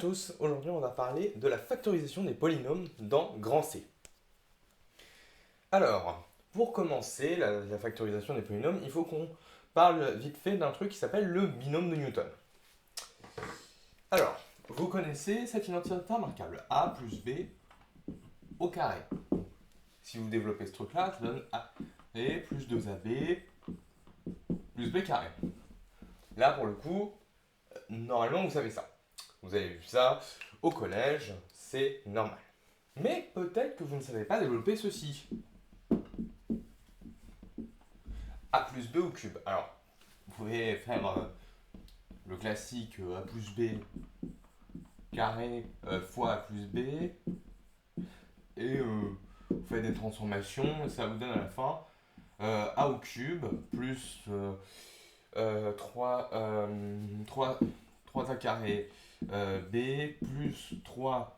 tous, aujourd'hui on va parler de la factorisation des polynômes dans grand C. Alors, pour commencer la factorisation des polynômes, il faut qu'on parle vite fait d'un truc qui s'appelle le binôme de Newton. Alors, vous connaissez cette identité remarquable, a plus b au carré. Si vous développez ce truc-là, ça donne a plus 2ab plus b carré. Là, pour le coup, normalement vous savez ça. Vous avez vu ça au collège, c'est normal. Mais peut-être que vous ne savez pas développer ceci. A plus b au cube. Alors, vous pouvez faire le classique a plus b carré fois a plus b. Et vous faites des transformations et ça vous donne à la fin a au cube plus 3a carré b plus 3ab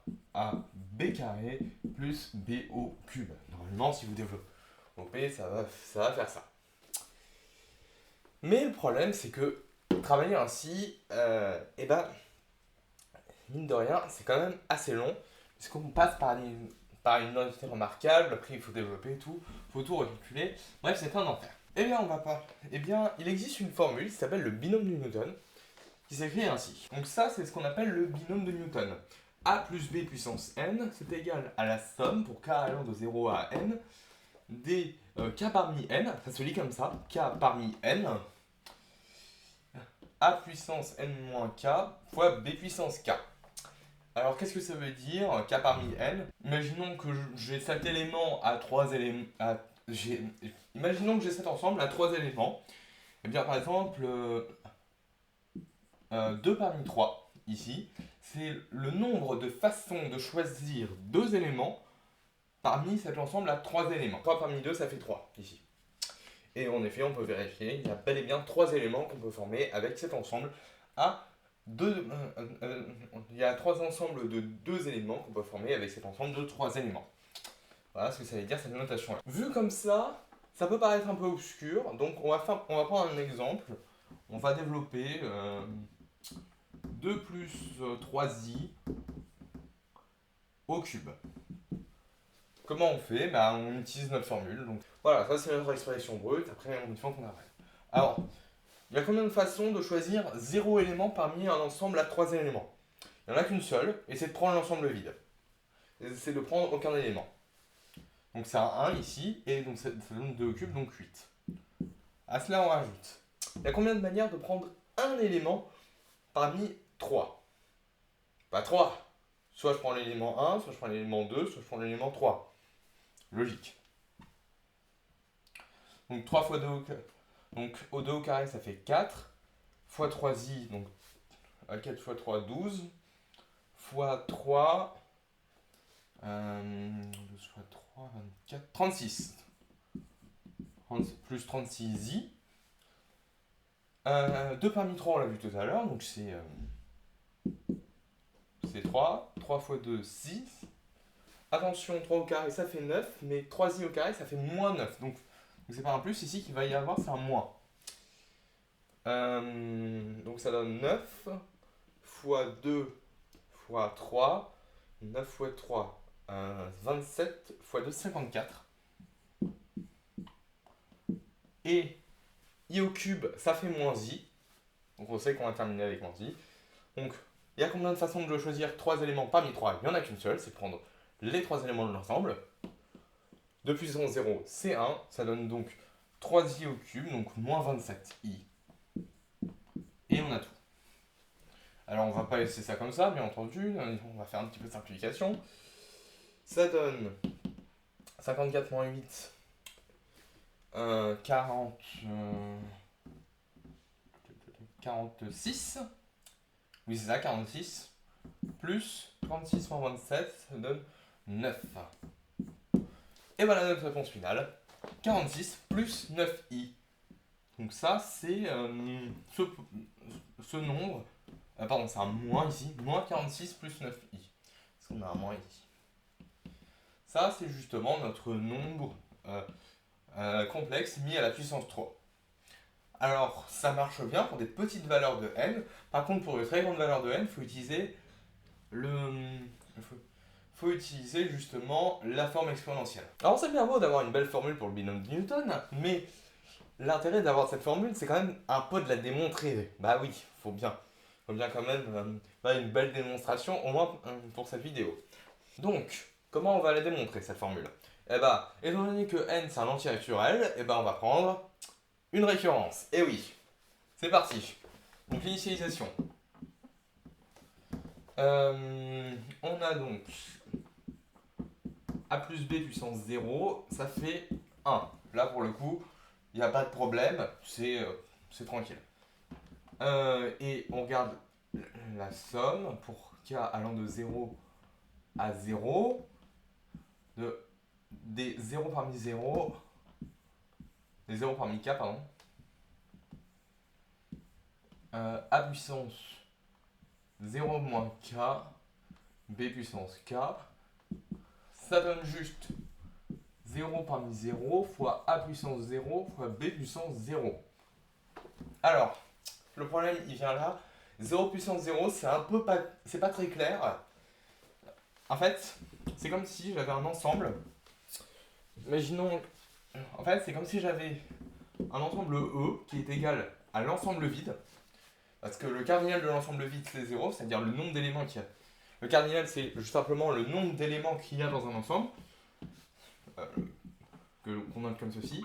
carré plus b au cube. Normalement, si vous développez, ça va faire ça. Mais le problème, c'est que travailler ainsi, mine de rien, c'est quand même assez long, puisqu'on passe par une identité remarquable, après il faut développer tout, il faut tout recalculer. Bref, c'est un enfer. Eh bien, on va pas. Eh bien, il existe une formule qui s'appelle le binôme de Newton, qui s'écrit ainsi. Donc ça, c'est ce qu'on appelle le binôme de Newton. A plus b puissance n, c'est égal à la somme pour k allant de 0 à n, des k parmi n, ça se lit comme ça, k parmi n, a puissance n moins k fois b puissance k. Alors qu'est-ce que ça veut dire k parmi n? Imaginons que j'ai cet élément à 3 éléments. Imaginons que j'ai cet ensemble à 3 éléments. Et bien par exemple 2 parmi 3 ici, c'est le nombre de façons de choisir 2 éléments parmi cet ensemble à 3 éléments. 3 parmi 2, ça fait 3 ici. Et en effet, on peut vérifier, il y a bel et bien 3 éléments qu'on peut former avec cet ensemble à il y a 3 ensembles de 2 éléments qu'on peut former avec cet ensemble de 3 éléments. Voilà ce que ça veut dire cette notation-là. Vu comme ça peut paraître un peu obscur, donc on va prendre un exemple. On va développer 2 plus 3i au cube. Comment on fait? On utilise notre formule. Donc voilà, ça c'est notre expression brute, après on faut qu'on arrête. Alors, il y a combien de façons de choisir 0 élément parmi un ensemble à 3 éléments? Il n'y en a qu'une seule, et c'est de prendre l'ensemble vide. C'est de prendre aucun élément. Donc c'est un 1 ici, et donc ça donne 2 au cube, donc 8. À cela on rajoute. Il y a combien de manières de prendre un élément parmi 3? Pas 3. Soit je prends l'élément 1, soit je prends l'élément 2, soit je prends l'élément 3. Logique. Donc 3 fois 2 au carré. Donc au 2 au carré ça fait 4. Fois 3i, donc 4 fois 3, 12. Fois 3, 12 fois 3, 24, 36. Plus 36i. 2 parmi 3, on l'a vu tout à l'heure, donc c'est 3. 3 fois 2, 6. Attention, 3 au carré, ça fait 9, mais 3i au carré, ça fait moins 9. Donc c'est pas un plus ici qu'il va y avoir, c'est un moins. Donc ça donne 9 fois 2 fois 3. 9 fois 3, 27 fois 2, 54. Et i au cube, ça fait moins i. Donc on sait qu'on va terminer avec moins i. Donc il y a combien de façons de choisir 3 éléments parmi 3? Il n'y en a qu'une seule, c'est prendre les 3 éléments de l'ensemble. 2 puissance 0, c'est 1. Ça donne donc 3i au cube, donc moins 27i. Et on a tout. Alors on va pas laisser ça comme ça, bien entendu. On va faire un petit peu de simplification. Ça donne 54 moins 8, 46. Oui, c'est ça, 46. Plus 36 moins 27, ça donne 9. Et voilà notre réponse finale. 46 plus 9i. Donc ça, c'est ce nombre. Pardon, c'est un moins ici. Moins 46 plus 9i. Parce qu'on a un moins ici. Ça, c'est justement notre nombre complexe mis à la puissance 3. Alors, ça marche bien pour des petites valeurs de n. Par contre, pour de très grandes valeurs de n, il faut utiliser faut utiliser justement la forme exponentielle. Alors c'est bien beau d'avoir une belle formule pour le binôme de Newton, mais l'intérêt d'avoir cette formule, c'est quand même un peu de la démontrer. Bah oui, faut bien quand même faire une belle démonstration, au moins pour cette vidéo. Donc, comment on va la démontrer cette formule? Eh bah, étant donné que n c'est un entier naturel, eh ben on va prendre une récurrence. Et oui, c'est parti. Donc l'initialisation. On a donc a plus b puissance 0, ça fait 1. Là pour le coup, il n'y a pas de problème, c'est tranquille. Et on regarde la somme pour k allant de 0 à 0, des 0 parmi 0, des 0 parmi k, pardon, a puissance 0 moins k, b puissance k, ça donne juste 0 parmi 0 fois a puissance 0 fois b puissance 0. Alors, le problème il vient là, 0 puissance 0 c'est pas très clair. En fait, c'est comme si j'avais un ensemble. Imaginons, en fait c'est comme si j'avais un ensemble E qui est égal à l'ensemble vide. Parce que le cardinal de l'ensemble vide c'est 0, c'est-à-dire le nombre d'éléments qu'il y a. Le cardinal c'est juste simplement le nombre d'éléments qu'il y a dans un ensemble. Qu'on note comme ceci.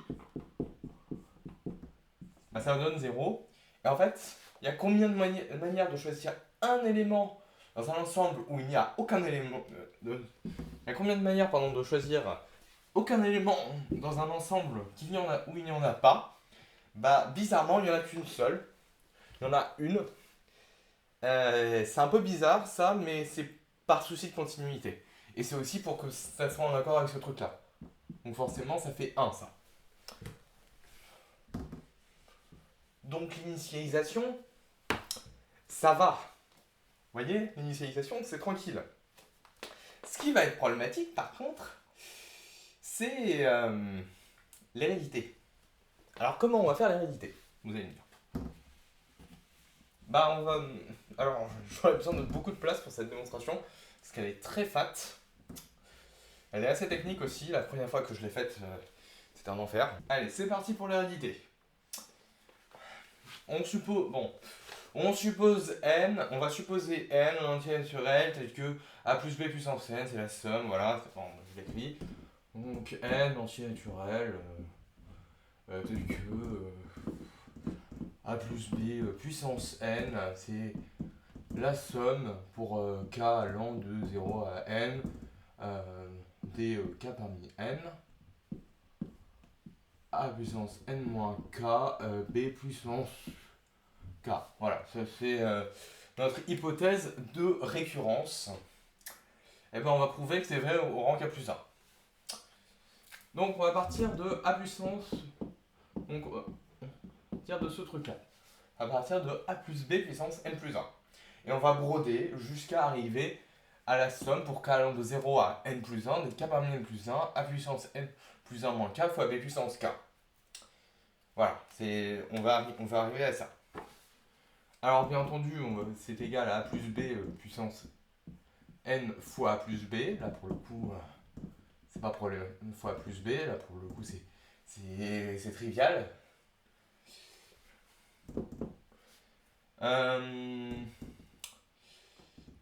Bah, ça donne 0. Et en fait, il y a combien de manières de choisir un élément dans un ensemble où il n'y a aucun élément. Il y a combien de manières de choisir aucun élément dans un ensemble où il n'y en a pas? Bah, bizarrement, il n'y en a qu'une seule. Il y en a une. C'est un peu bizarre ça, mais c'est par souci de continuité. Et c'est aussi pour que ça soit en accord avec ce truc-là. Donc forcément, ça fait 1 ça. Donc l'initialisation, ça va. Vous voyez, l'initialisation, c'est tranquille. Ce qui va être problématique, par contre, c'est l'hérédité. Alors comment on va faire l'hérédité? Vous allez me dire. Bah on va... Alors j'aurais besoin de beaucoup de place pour cette démonstration, parce qu'elle est très fat. Elle est assez technique aussi, la première fois que je l'ai faite, c'était un enfer. Allez, c'est parti pour l'hérédité. On suppose n, on va supposer n en entier naturel tel que a plus b puissance n, c'est la somme, voilà, bon, je l'écris. Donc n entier naturel tel que a plus b puissance n, c'est la somme pour k allant de 0 à n des k parmi n, a puissance n moins k, b puissance k. Voilà, ça c'est notre hypothèse de récurrence. Et bien on va prouver que c'est vrai au rang k plus 1. Donc on va partir de a puissance, donc on va partir de ce truc là. On va partir de a plus b puissance n plus 1. Et on va broder jusqu'à arriver à la somme pour k allant de 0 à n plus 1, des k parmi n plus 1, a puissance n plus 1 moins k fois b puissance k. Voilà, on va arriver à ça. Alors bien entendu, c'est égal à a plus b puissance n fois a plus b. Là pour le coup, c'est pas pour une fois a plus b. Là pour le coup, c'est trivial.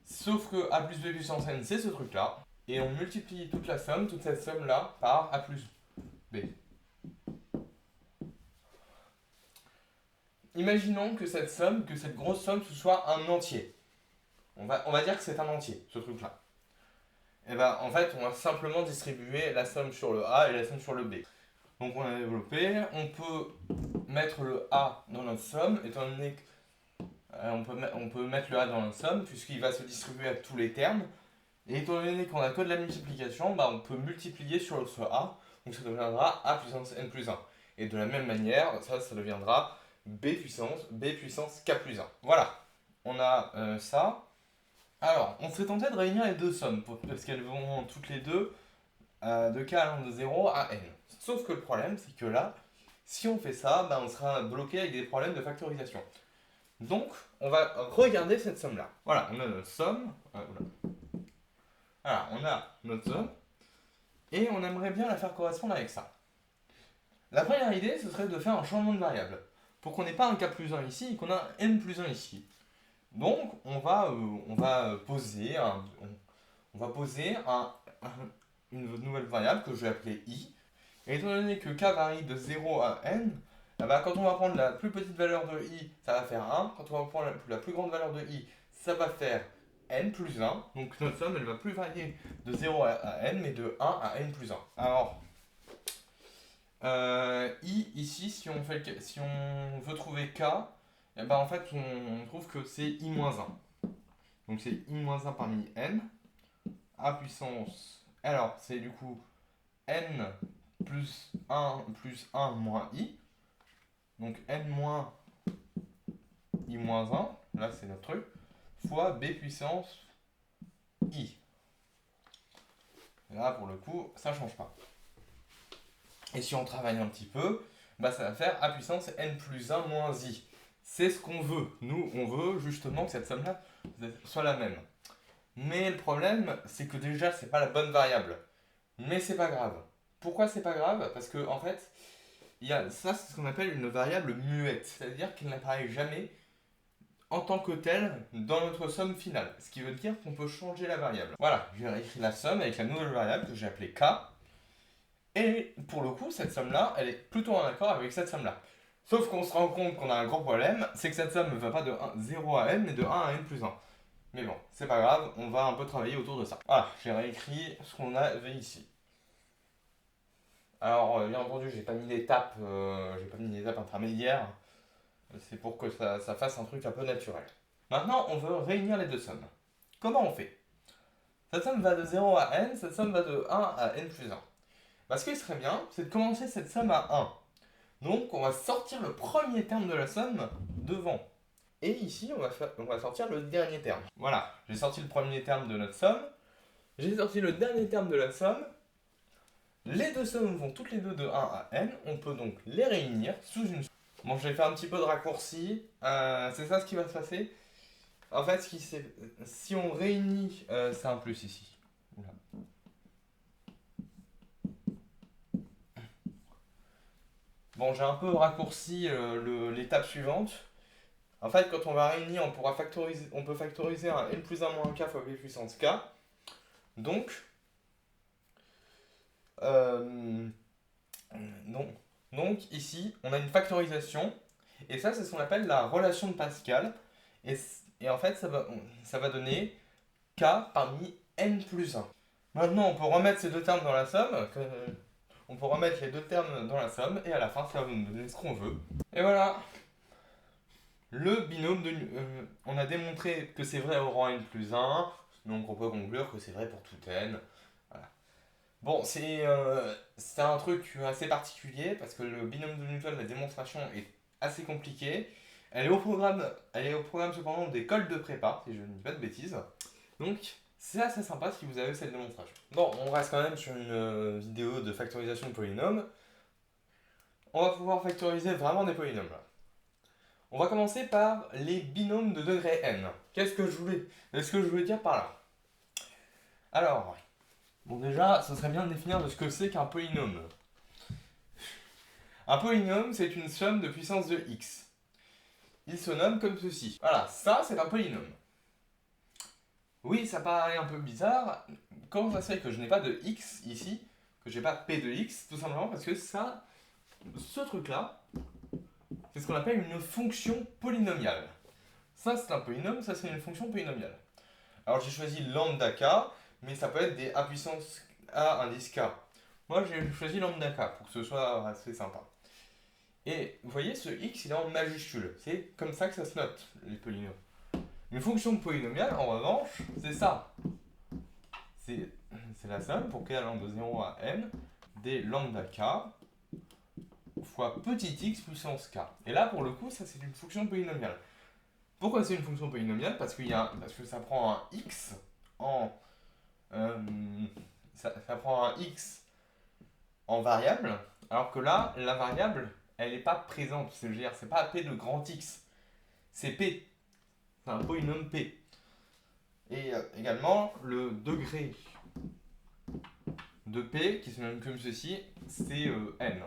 Sauf que a plus b puissance n, c'est ce truc-là. Et on multiplie toute cette somme-là, par a plus b. Imaginons que cette grosse somme, ce soit un entier. On va dire que c'est un entier, ce truc-là. Et ben en fait, on va simplement distribuer la somme sur le a et la somme sur le b. Donc on a développé, on peut mettre le a dans notre somme, étant donné que on peut mettre le a dans notre somme, puisqu'il va se distribuer à tous les termes. Et étant donné qu'on a que de la multiplication, bah on peut multiplier sur ce a, donc ça deviendra a puissance n plus 1. Et de la même manière, ça deviendra b puissance k plus 1. Voilà, on a ça. Alors, on serait tenté de réunir les deux sommes, parce qu'elles vont toutes les deux de k allant de 0 à n. Sauf que le problème, c'est que là, si on fait ça, bah, on sera bloqué avec des problèmes de factorisation. Donc, on va regarder cette somme-là. Voilà, on a notre somme. Voilà, on a notre somme. Et on aimerait bien la faire correspondre avec ça. La première idée, ce serait de faire un changement de variable. Pour qu'on n'ait pas un k plus 1 ici et qu'on a un n plus 1 ici. Donc, on va poser une nouvelle variable que je vais appeler i. Et étant donné que k varie de 0 à n, eh ben, quand on va prendre la plus petite valeur de i, ça va faire 1. Quand on va prendre la plus grande valeur de i, ça va faire n plus 1. Donc notre somme, elle va plus varier de 0 à n, mais de 1 à n plus 1. Alors, i ici, si on veut trouver k, eh ben, en fait, on trouve que c'est i moins 1. Donc c'est i moins 1 parmi n, a puissance. Alors, c'est du coup n plus 1 moins i. Donc n moins i moins 1, là c'est notre truc, fois b puissance i. Et là pour le coup, ça ne change pas. Et si on travaille un petit peu, bah ça va faire a puissance n plus 1 moins i. C'est ce qu'on veut. Nous, on veut justement que cette somme-là soit la même. Mais le problème, c'est que déjà, c'est pas la bonne variable. Mais c'est pas grave. Pourquoi c'est pas grave? Parce que en fait, ça, c'est ce qu'on appelle une variable muette. C'est-à-dire qu'elle n'apparaît jamais en tant que telle dans notre somme finale. Ce qui veut dire qu'on peut changer la variable. Voilà, j'ai réécrit la somme avec la nouvelle variable que j'ai appelée k. Et pour le coup, cette somme-là, elle est plutôt en accord avec cette somme-là. Sauf qu'on se rend compte qu'on a un gros problème, c'est que cette somme ne va pas de 0 à n, mais de 1 à n plus 1. Mais bon, c'est pas grave, on va un peu travailler autour de ça. Voilà, j'ai réécrit ce qu'on avait ici. Alors, bien entendu, j'ai pas mis d'étape intermédiaires. C'est pour que ça fasse un truc un peu naturel. Maintenant, on veut réunir les deux sommes. Comment on fait? Cette somme va de 0 à n, cette somme va de 1 à n plus 1. Bah, ce qui serait bien, c'est de commencer cette somme à 1. Donc, on va sortir le premier terme de la somme devant. Et ici, on va sortir le dernier terme. Voilà, j'ai sorti le premier terme de notre somme. J'ai sorti le dernier terme de la somme. Les deux sommes vont toutes les deux de 1 à n. On peut donc les réunir sous une somme. Bon, je vais faire un petit peu de raccourci. C'est ça ce qui va se passer. En fait, si on réunit, c'est un plus ici. Oula. Bon, j'ai un peu raccourci l'étape suivante. En fait, quand on va réunir, on peut factoriser un n plus 1 moins k fois b puissance k. Donc, donc ici, on a une factorisation. Et ça, c'est ce qu'on appelle la relation de Pascal. Et en fait, ça va donner k parmi n plus 1. Maintenant, on peut remettre ces deux termes dans la somme. On peut remettre les deux termes dans la somme. Et à la fin, ça va nous donner ce qu'on veut. Et voilà. Le binôme de... on a démontré que c'est vrai au rang n plus 1. Donc on peut conclure que c'est vrai pour tout n. Voilà. Bon, c'est un truc assez particulier. Parce que le binôme de Newton, la démonstration est assez compliquée. Elle est au programme cependant d'école de prépa, si je ne dis pas de bêtises. Donc, c'est assez sympa si vous avez cette démonstration. Bon, on reste quand même sur une vidéo de factorisation de polynômes. On va pouvoir factoriser vraiment des polynômes là. On va commencer par les binômes de degré n. Qu'est-ce que je voulais dire par là? Alors, bon déjà, ce serait bien de définir de ce que c'est qu'un polynôme. Un polynôme, c'est une somme de puissance de x. Il se nomme comme ceci. Voilà, ça c'est un polynôme. Oui, ça paraît un peu bizarre. Comment ça se fait que je n'ai pas de x ici, que j'ai pas p de x? Tout simplement parce que ce truc-là, c'est ce qu'on appelle une fonction polynomiale. Ça c'est un polynôme, ça c'est une fonction polynomiale. Alors j'ai choisi lambda k, mais ça peut être des a puissance a indice k. Moi j'ai choisi lambda k pour que ce soit assez sympa. Et vous voyez, ce x il est en majuscule. C'est comme ça que ça se note, les polynômes. Une fonction polynomiale, en revanche, c'est ça. C'est la somme pour k allant de 0 à n des lambda k fois petit x puissance k. Et là, pour le coup, ça c'est une fonction polynomiale. Pourquoi c'est une fonction polynomiale? Parce que ça prend un x en... ça prend un x en variable, alors que là, la variable, elle n'est pas présente. C'est-à-dire, c'est pas p de grand x. c'est P. C'est un polynôme P. Et également, le degré de P, qui se nomme comme ceci, c'est N.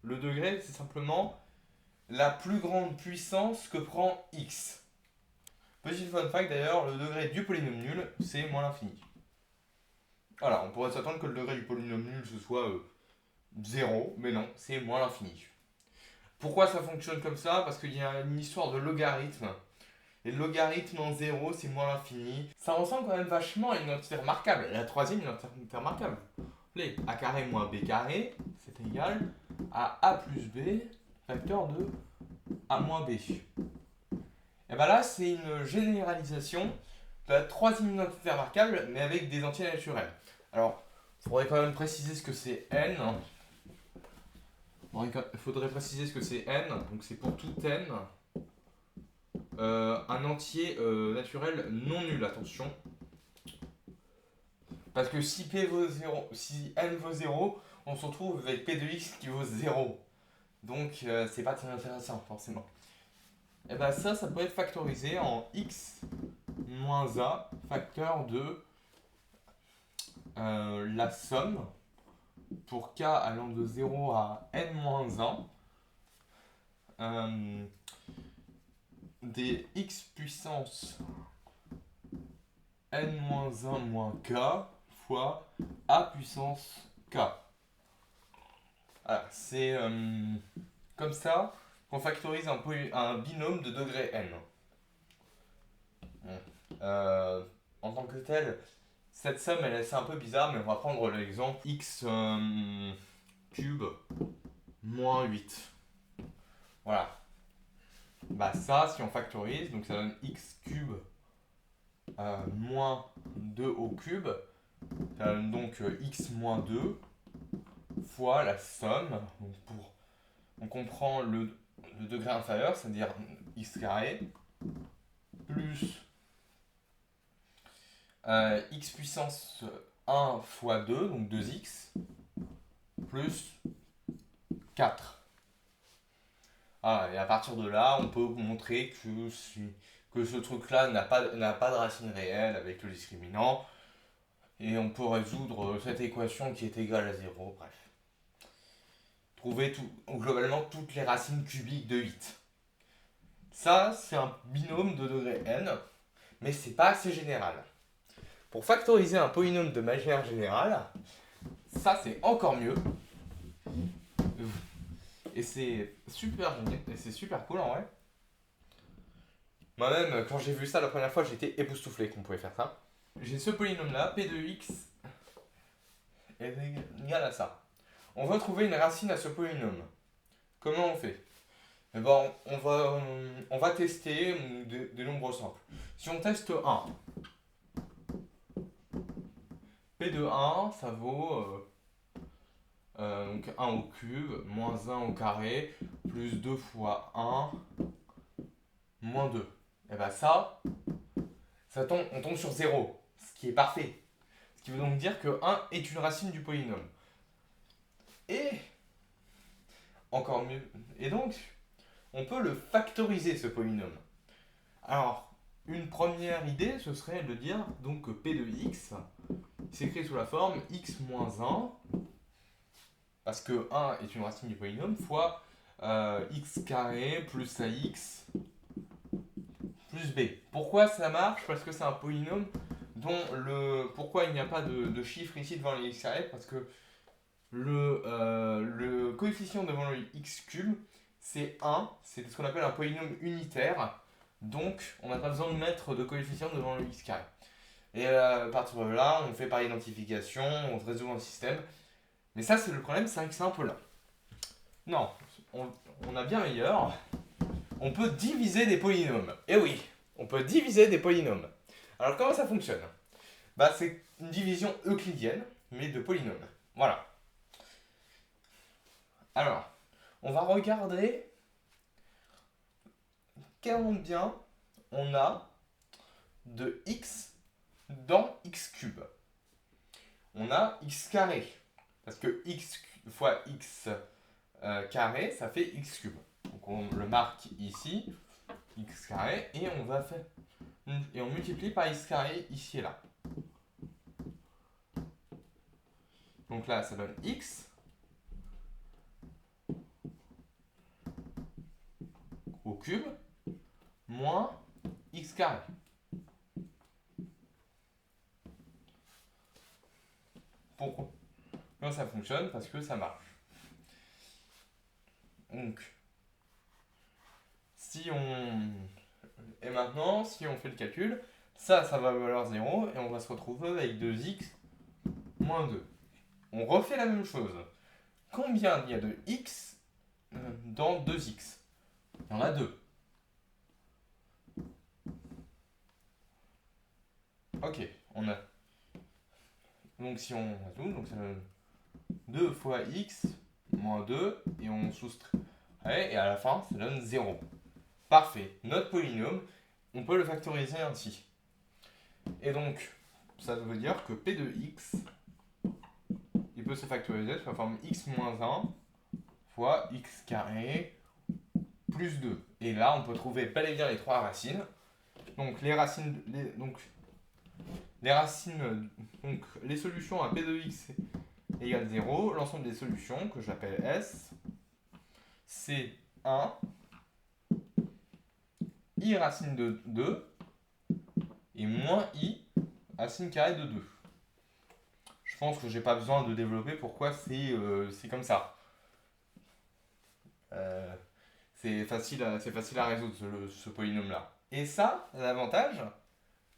Le degré, c'est simplement la plus grande puissance que prend X. Petit fun fact d'ailleurs, le degré du polynôme nul, c'est moins l'infini. Voilà, on pourrait s'attendre que le degré du polynôme nul, ce soit 0, mais non, c'est moins l'infini. Pourquoi ça fonctionne comme ça? Parce qu'il y a une histoire de logarithme. Et le logarithme en 0, c'est moins l'infini. Ça ressemble quand même vachement à une identité remarquable. La troisième identité remarquable. Les a carré moins b carré, c'est égal à a plus b, facteur de a moins b. Et bien là, c'est une généralisation de la troisième identité remarquable, mais avec des entiers naturels. Alors, il faudrait quand même préciser ce que c'est n. Il faudrait préciser ce que c'est n, donc c'est pour tout n. Un entier naturel non nul, attention. Parce que si p vaut 0, si n vaut 0, on se retrouve avec p de x qui vaut 0. Donc c'est pas très intéressant forcément. Et bien ça peut être factorisé en x moins a facteur de la somme pour k allant de 0 à n moins 1 des x puissance n moins 1 moins k fois a puissance k. Voilà, c'est comme ça qu'on factorise un binôme de degré n. En tant que tel, cette somme c'est un peu bizarre, mais on va prendre l'exemple x cube moins 8. Voilà. Bah ça, si on factorise, donc ça donne x cube moins 2 au cube. Ça donne donc x moins 2 fois la somme. Donc on prend le degré inférieur, c'est-à-dire x carré, plus x puissance 1 fois 2, donc 2x, plus 4. Ah, et à partir de là, on peut montrer que ce truc-là n'a pas de racine réelle avec le discriminant. Et on peut résoudre cette équation qui est égale à 0, bref. Trouver globalement toutes les racines cubiques de 8. Ça, c'est un binôme de degré n, mais c'est pas assez général. Pour factoriser un polynôme de manière générale, ça c'est encore mieux. Et c'est super cool en vrai. Moi-même, quand j'ai vu ça la première fois, j'étais époustouflé qu'on pouvait faire ça. J'ai ce polynôme là, p de x est égal à ça. On va trouver une racine à ce polynôme. Comment on fait? Eh ben, on va tester des nombres simples. Si on teste 1, p de 1, ça vaut donc 1 au cube, moins 1 au carré, plus 2 fois 1, moins 2. Et bien on tombe sur 0, ce qui est parfait. Ce qui veut donc dire que 1 est une racine du polynôme. Et encore mieux. Et donc, on peut le factoriser ce polynôme. Alors, une première idée, ce serait de dire donc que p de x s'écrit sous la forme x moins 1, parce que 1 est une racine du polynôme, fois x carré plus ax plus b. Pourquoi ça marche? Parce que c'est un polynôme dont pourquoi il n'y a pas de chiffre ici devant le x carré? Parce que le coefficient devant le x cube, c'est 1, c'est ce qu'on appelle un polynôme unitaire, donc on n'a pas besoin de mettre de coefficient devant le x carré. Et à partir de là, on fait par identification, on résout un système. Mais ça, c'est le problème, c'est que c'est un peu lent. Non, on a bien meilleur. On peut diviser des polynômes. Eh oui, on peut diviser des polynômes. Alors comment ça fonctionne? Bah c'est une division euclidienne, mais de polynômes. Voilà. Alors, on va regarder combien on a de x dans x cube. On a x carré, parce que x fois x carré, ça fait x cube. Donc on le marque ici, x carré, et on va faire. Et on multiplie par x carré ici et là. Donc là, ça donne x au cube moins x carré. Pourquoi? Quand ça fonctionne, parce que ça marche. Donc, si on... Et maintenant, si on fait le calcul, ça va valoir 0, et on va se retrouver avec 2x moins 2. On refait la même chose. Combien il y a de x dans 2x? Il y en a 2. Ok, on a. Donc si on résout, donc ça donne 2 fois x moins 2, et on soustrait, et à la fin, ça donne 0. Parfait. Notre polynôme, on peut le factoriser ainsi. Et donc, ça veut dire que p de x, il peut se factoriser sous la forme x moins 1 fois x carré plus 2. Et là, on peut trouver bel et bien les trois racines. Donc, les solutions à p de x égale 0, l'ensemble des solutions, que j'appelle S, c'est 1, i racine de 2, et moins i racine carrée de 2. Je pense que j'ai pas besoin de développer pourquoi c'est comme ça. C'est facile à résoudre ce polynôme-là. Et ça, l'avantage,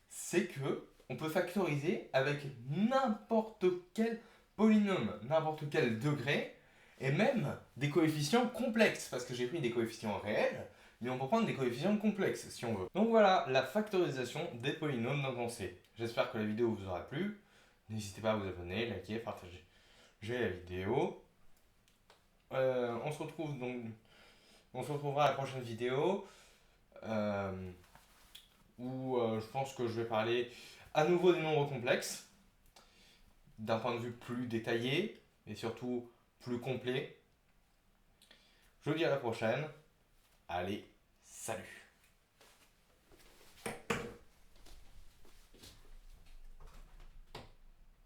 c'est que on peut factoriser avec n'importe quel polynôme, n'importe quel degré, et même des coefficients complexes, parce que j'ai pris des coefficients réels, mais on peut prendre des coefficients complexes si on veut. Donc voilà, la factorisation des polynômes dans un C. J'espère que la vidéo vous aura plu. N'hésitez pas à vous abonner, liker, partager la vidéo. On se retrouvera à la prochaine vidéo où je pense que je vais parler à nouveau des nombres complexes d'un point de vue plus détaillé et surtout plus complet. Je vous dis à la prochaine. Allez, salut!